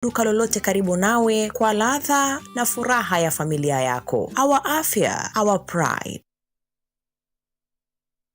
duka lolote karibu nawe kwa ladha na furaha ya familia yako. Our afya, our pride.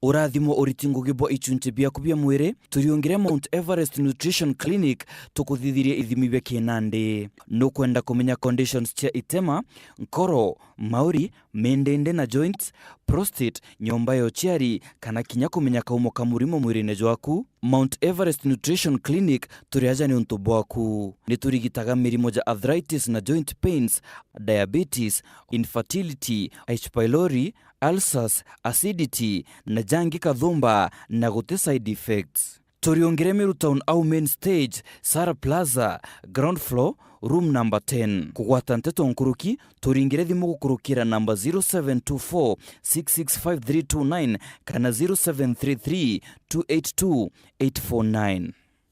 Urathimo uritingo gibo ichunche bia kubia mwere turiongere Mount Everest Nutrition Clinic tukuthithirie ithimi bia kinande no kwenda kumenya conditions cia itema nkoro mauri mendende na joints prostate nyomba yo chiari kana kinya kumenya kaumo kamurimo mwirine jwaku. Mount Everest Nutrition Clinic turiaja ni untu bwaku ni turigitaga mirimo ja arthritis na joint pains, diabetes, infertility, H pylori, ulcers, acidity na jangi kathumba na gute side effects. Turiongere Meru Town au main stage, Sara Plaza, ground floor, room number 10. Kugwata Nteto nkuruki, turingire thimu gukurukira number 0724 665329 kana 0733 282 849.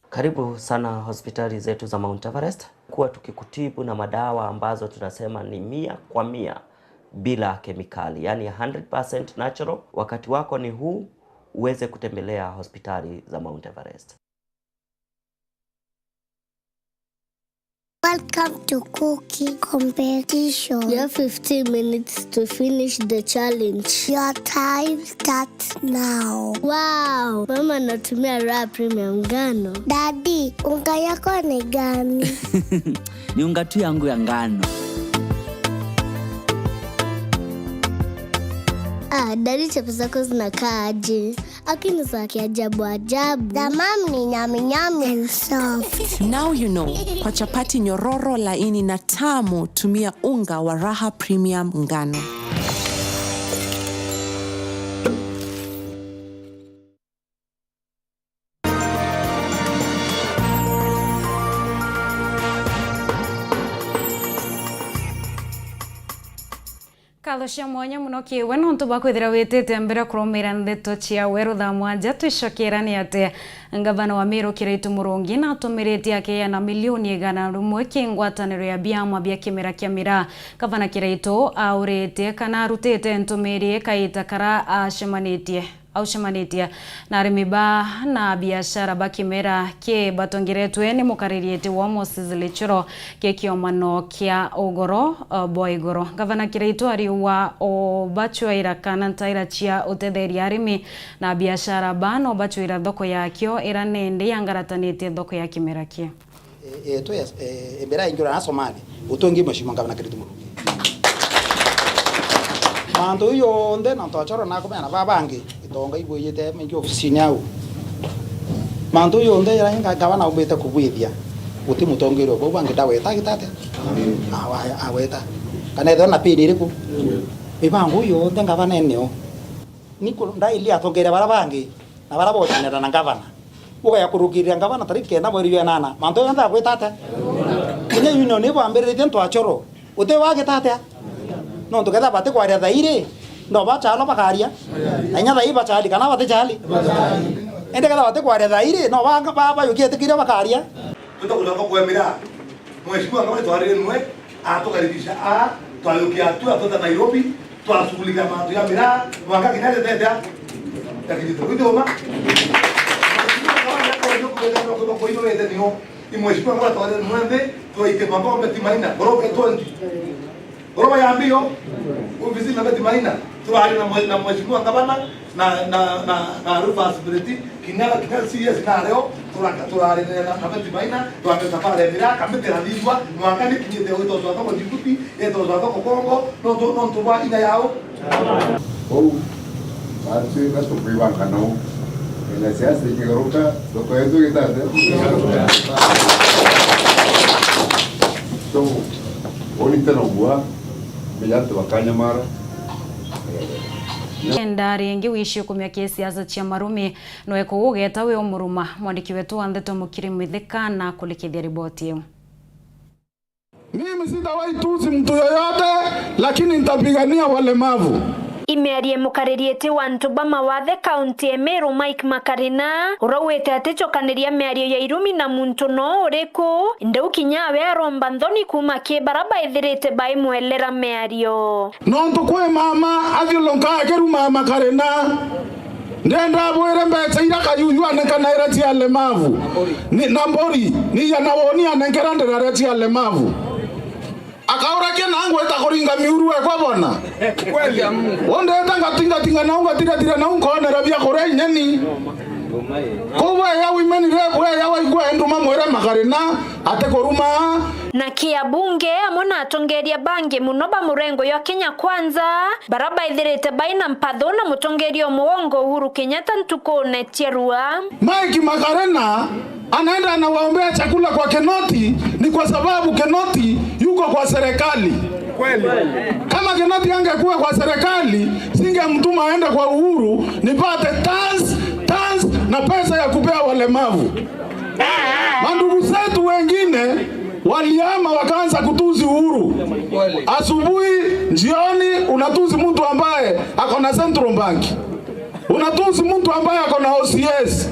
Karibu sana hospitali zetu za Mount Everest. Kuwa tukikutibu na madawa ambazo tunasema ni 100% bila kemikali, yani 100% natural. Wakati wako ni huu uweze kutembelea hospitali za Mount Everest. Welcome to cooking competition. You have 15 minutes to finish the challenge. Your time starts now. Wow! Mama natumia raw premium ngano. Daddy, unga yako ni gani? Ni unga tu yangu ya ngano. Daddy chapa zako zinakaa aje? Akini za kiajabu ajabu. The mom ni nyami nyami and soft. Now you know. Kwa chapati nyororo laini na tamu, tumia unga wa Raha Premium ngano. Kalosha mwanya muno kiwe nontu bakwithira witete mbere kurumira Nteto cia Weru Thaa mwanja twishokerani ate ngavana wa Meru Kiraitu Murungi na tumiriti yake na milioni 100 kingwataniro ya biama bia kimera kia mira. Gavana Kiraitu aurete kana arutete ntumiri kaita kara aushamanitie na arimiba na biashara bakimera ke batongiretwe ni mukaririete wa Mosizilichiro ke kiomano kia ogoro boigoro. Gavana Kiraitu ariwa obachwaira kana ntaira chia utetheri arimi na biashara bano bachwaira thoko yakyo era nende yangaratanite thoko ya kimera kia to yes ebera injura na Somali utongi mashimo Gavana Kiraitu Murungi mando yo nde na tochoro na kumena babangi itonga iboyete mengi ofisini yao mando yo nde ya inga Gavana ubeta kubwithia uti mutongero bo bangi daweta gitate aweta kana ndo na pili riku ibangu yo nde Gavana eneo niko ndai lia tongera barabangi na barabota na Gavana uga ya kurugiria Gavana tariki na mweri ya nana mando yo nda gwetate ine yuno ne bambere tento achoro ute wage tate no tuketa bate kwa ria thaire ndo ba chalo bakaria anya thai ba chali kana bate chali ende kada bate kwa ria thaire no ba yukiete kire bakaria tutakulanga kwa mira mheshimiwa kama twarire nwe atukaribisha twayukia tu atoka Nairobi twashughulika mambo ya mira mwaka kinale tete lakini tukitoma kwa hiyo ndio ni mheshimiwa kama twarire nwe tuite mambo mbetimaina goroka 20 Goroba ya mbio ofisi na beti maina tuali na mheshimiwa Gavana na responsibility kinala CS na leo tuali na beti maina tuambeza pale mira kametera ndizwa mwakani kinyete wito zwa kwa Djibouti eto zwa kwa Kongo no tuwa ina yao basi basi kuiwa kanao ila siasa ikigoroka doko yetu kitata so oni tena bwa Milatu wakanya mara Ndari yengi wishi kumya kesi aza chia marume noe kugugeta we omuruma mwandiki wetu wa Nteto Mukiri Mwithika na kulikithia riboti hiyo. Mimi sitawahi tusi mtu yoyote lakini nitapigania walemavu. Imearie mukaririete wa Ntuba mawathe kaunti ya Meru Mike Makarina urawete atechokaneria meario ya irumi na muntu no uriku ndeu kinyawe aromba nthoni kuma kibaraba ithirite bai mwelera meario no ntukwe mama athiolonka akeru mama Makarina ndenda bwere mbeca iraka yuyu anekana irati alemavu ni nambori ni yanawoni anengera ndirarati alemavu akaura kena ngo etakoringa miuru ekwa bona kweli wonde tinga na unga tira na unga ona rabia kore nyeni kowe ya women rep ya waigwa enduma mwere makarina atekoruma na kia bunge amona atongeria bange muno ba murengo ya Kenya Kwanza baraba ithirite baina mpatho na mutongerio muongo Uhuru Kenyatta ntukone tierua Mike Makarena anaenda anawaombea chakula kwa Kenoti ni kwa sababu Kenoti yuko kwa serikali. Kweli. Kama Kenoti angekuwa kwa serikali, singemtuma aende kwa Uhuru nipate tans na pesa ya kupea walemavu. Mandugu zetu wengine waliama wakaanza kutuzi Uhuru. Asubuhi, jioni unatuzi mtu ambaye ako na Central Bank. Unatuzi mtu ambaye ako na OCS.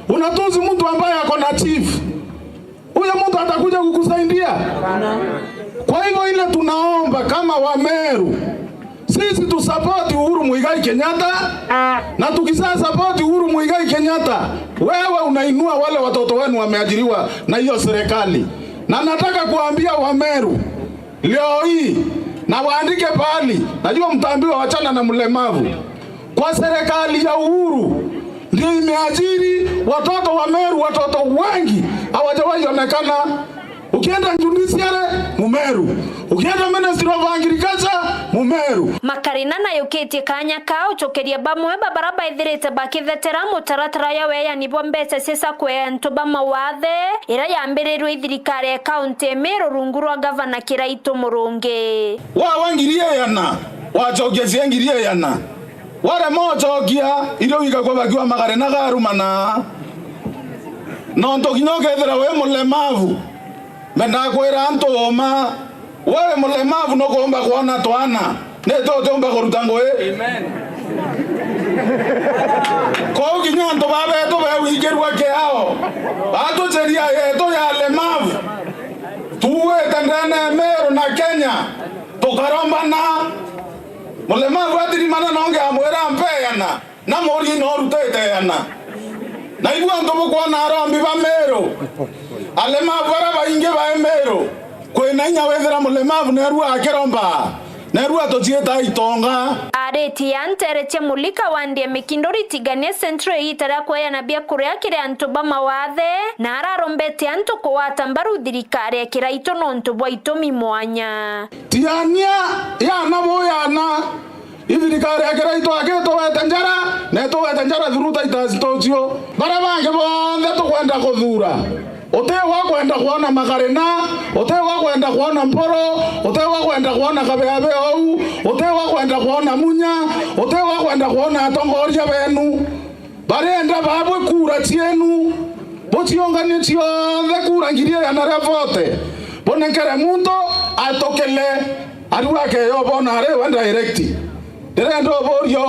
Unatuzi mtu ambaye ako na chief. Huyo mtu atakuja kukusaidia. Kwa hivyo ile tunaomba kama Wameru, sisi tu support Uhuru Muigai Kenyatta, na tukisa support Uhuru Muigai Kenyatta, wewe unainua wale watoto wenu wameajiriwa na hiyo serikali. Na nataka kuambia Wameru leo hii na waandike pali, najua mtaambiwa wachana na mlemavu. Kwa serikali ya Uhuru ndio imeajiri watoto wa Meru, watoto wengi hawajawahi onekana. Ukienda judiciary Mumeru, ukienda Ministry of Agriculture Mumeru. Makarina na yuketi kanya kao chokeria bamwe babaraba ithirite bakithetera mutaratara ya weya nibo mbeca sesa kwe ntuba mawathe ira yambirirwe ithirikari ya county Emero rungu rwa governor Kiraito Murungi. Wangirie yana wachokia ciengirie yana ware mochokia irio wika kwa bakiwa Makarena garumana nonto kinyokethera we mulemavu menda kwera ntoma wewe mulemavu no kuomba kuona twana neto tomba korutango amen ko kinyanto babe to be wigerwa ke hao bato cheria yeto ya lemavu tuwe tandana Emero na Kenya tukarombana mulemavu atirimana nonge amwera mpeyana na mori no rutete yana na ibu antobo kwa narambi ba Emero alemavu araba inge ba Emero kwena nyawethera mulemavu nerua akeromba nerua tojieta itonga areti antereche mulika wandie mikindori tigane centro itara kwa ya nabia kurea kire antoba mawathe na ararombete anto kwa tambaru dirikare Kiraito nonto boitomi mwanya tiania ya nabo yana idirikare Kiraito aketo wetanjara neto wetanjara dhuruta itazitocio barabange bonde to kwenda kuthura otewa kwenda kuona Makarena otewa kwenda kuona Mporo otewa kwenda kuona Kabeabe au otewa kwenda kuona Munya otewa kwenda kuona atongoria benu barenda babwe kura cienu bochionganie ciothe kura ngirie yana vote bonenkere muntu atokele aruake yo bonare wenda direct derendo borio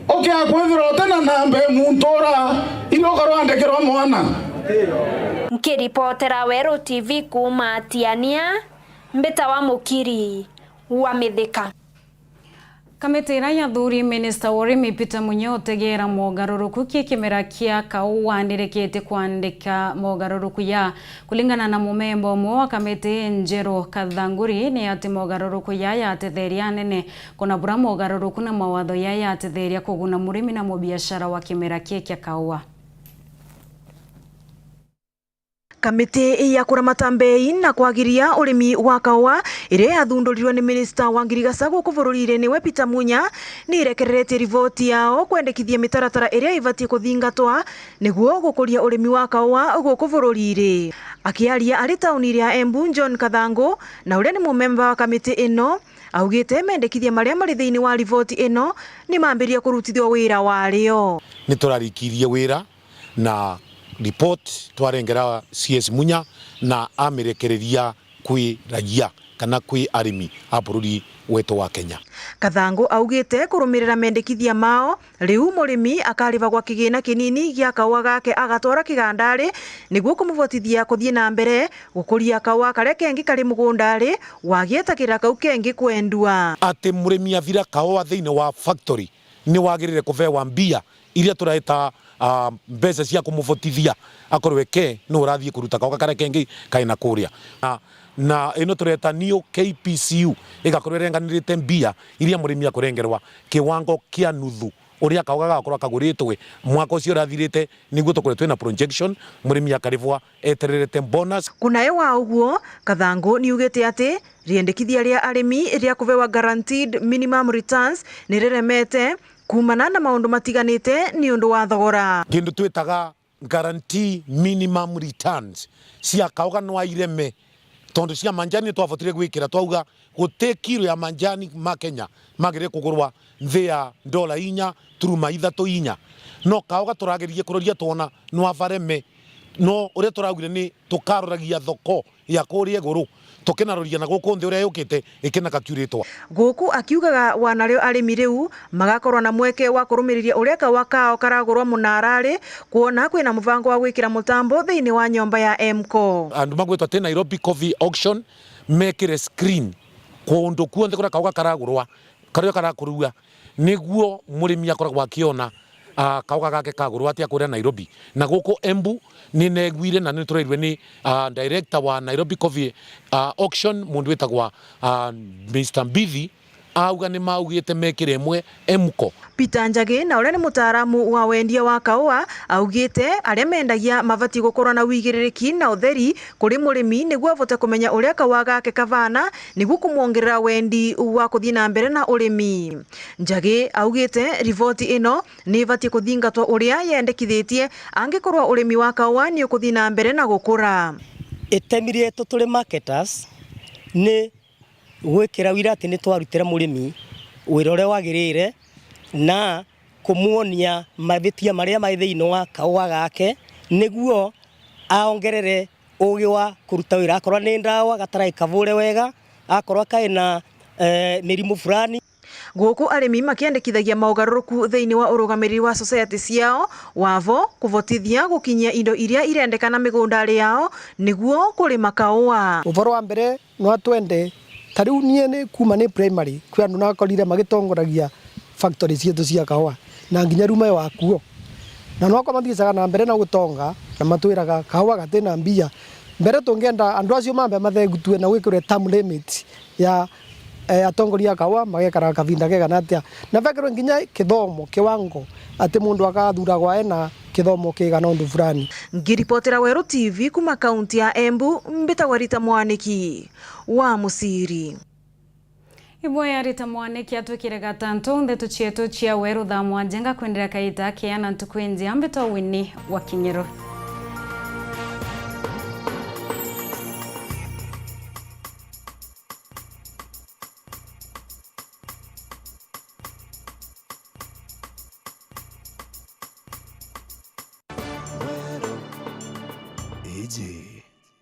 oke akwethiro tena nambe muntora irokoro andekero mwana Nkiripotera Weru TV kuma Tiania mbeta wa mukiri wa Mithika. Kamitira ya thuri Minister Urimi Peter Munya otegera mogaruruku kimera kia kauwa ndirekete kuandika mogaruruku ya kulingana na mumembo mwa kamiti Njero Kathanguri ni ati mogaruruku ya yatetheria nene kuna bura mogaruruku na mawatho ya yatetheria kuguna murimi na mubiashara wa kimera kia kauwa. Kamiti ya kuramata mbei na kwagiria urimi wa kawa ire yathundurirwe ni Minister wa Ngirigaca guku bururi-ri niwe Peter Munya ni irekererete rivoti yao kwendekithia mitaratara ire ibatie kuthingatwa niguo gukuria urimi wa kawa guku bururi-ri. Akiaria ari tauni ya Embu John Kathangu na uria ni mumemba wa kamiti ino augite mendekithia maria mari thiini wa rivoti ino ni mambiria kurutithio wira wario. Ni turarikirie wira na report twarengera CS Munya na amerekereria kwi raia kana kwi arimi a bururi wetu wa Kenya. Kathangu augite kurumirira mendekithia mao riu murimi akariva gwa kigina kinini gia kawa gake agatwara kigandari niguo kumuvotithia kuthie na mbere gukuria kawa kare kengi kari mugundari wagietagira kau kengi kwendua ati murimi avira kawa thiini wa factory ni wagirire kuvewa mbia iria turaita mbeca cia kumuvotithia akorwe ke no urathie kuruta kauga kare kengi kaina kuria na ino tureta new KPCU igakorwe renganirite mbia iria murimi akurengerwa kiwango kia nuthu uria kauga gakorwa kaguritwe mwaka ucio urathirite niguo tukore twina projection murimi akarivwa etererete bonus. Kunayo wa uguo Kathangu niugite ati riendekithia ria arimi ria kuvewa guaranteed minimum returns nireremete kumana na maundu matiganite ni undu wa thogora. Kindu twitaga guarantee minimum returns cia kauga no aireme tondu cia manjani twavotire gwikira twauga guti kilo ya manjani ma Kenya magire kugurwa thea $4.3 no kauga turagerie kuroria tuona no avareme no uria turaugire ni tukaroragia thoko ya kuria iguru tukinaroria na guku nthi uria yukite ikina kacuratwa guku akiugaga wanario arimi riu magakorwa na mweke wa kurumiriria uria kawa kao karagurwa munarari kuona kwina muvango wa gwikira mutambo thiini wa nyomba ya MCO andu magwetwa te Nairobi Coffee Auction mekire screen kundu kuonthe kuria kauga karagurwa kario karakurua niguo murimi akoragwa akiona kauga gake kagurwa atia kuria Nairobi na guku Embu ni negwire na ni tureirwe ni director wa Nairobi Coffee Auction mundu wetagwa Mr. Mbithi auga ni maugite mekire mwe MCO. Peter Njagi na uria ni mutaaramu wa wendia wa kaua augite aria mendagia mavati gukorwa na wigiririki na utheri kuri murimi niguo avote kumenya uria kaua gake kavana niguo kumuongerera wendi wa kuthii na mbere na urimi. Njagi augite rivoti ino ni vati kuthingatwa uria yendekithitie angikorwa urimi wa kaua ni ukuthii na mbere na gukura. Itemirie tuli marketers ni gwikira wira ati ni twarutira murimi wira uria wagirire na kumuonia mavitia maria mai thiini wa kaua gake niguo aongerere ugi wa kuruta wira akorwa ni ndawa gatarai kavure wega akorwa kaina mirimu fulani. Guku arimi makiendekithagia maugaruruku thiini wa urugamiriri wa society ciao wavo kuvotithia gukinyia indo iria irendekana migundari yao niguo kurima kaua. Uvoro wa mbere no atwende tariu nie ni kuma ni primary kwi andu nakorire magitongoragia factory cietu cia kaua na nginya rume wakuo na no kwa mathiicaga na mbere na gutonga na matwiraga kaua gatina mbia mbere tungienda andu acio mambe mathegutue na gwikire term limit ya atongoria kaua magekara kavinda kega natia na vekero nginya kithomo kiwango ati mundu akathuragwa ena kithomo kigana undu fulani. Ngiripotera Weru TV kuma kaunti ya Embu mbitagwa Rita Mwaniki wa Musiri. Ibwa ya Rita Mwaniki atwikire gatanto ndeto chietu chia Weru Thaa mwanjenga kwendera kaita kiana ntukwenzi ambito WINNIE wa KINGERU.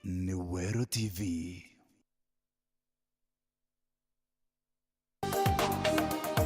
Ni Weru TV.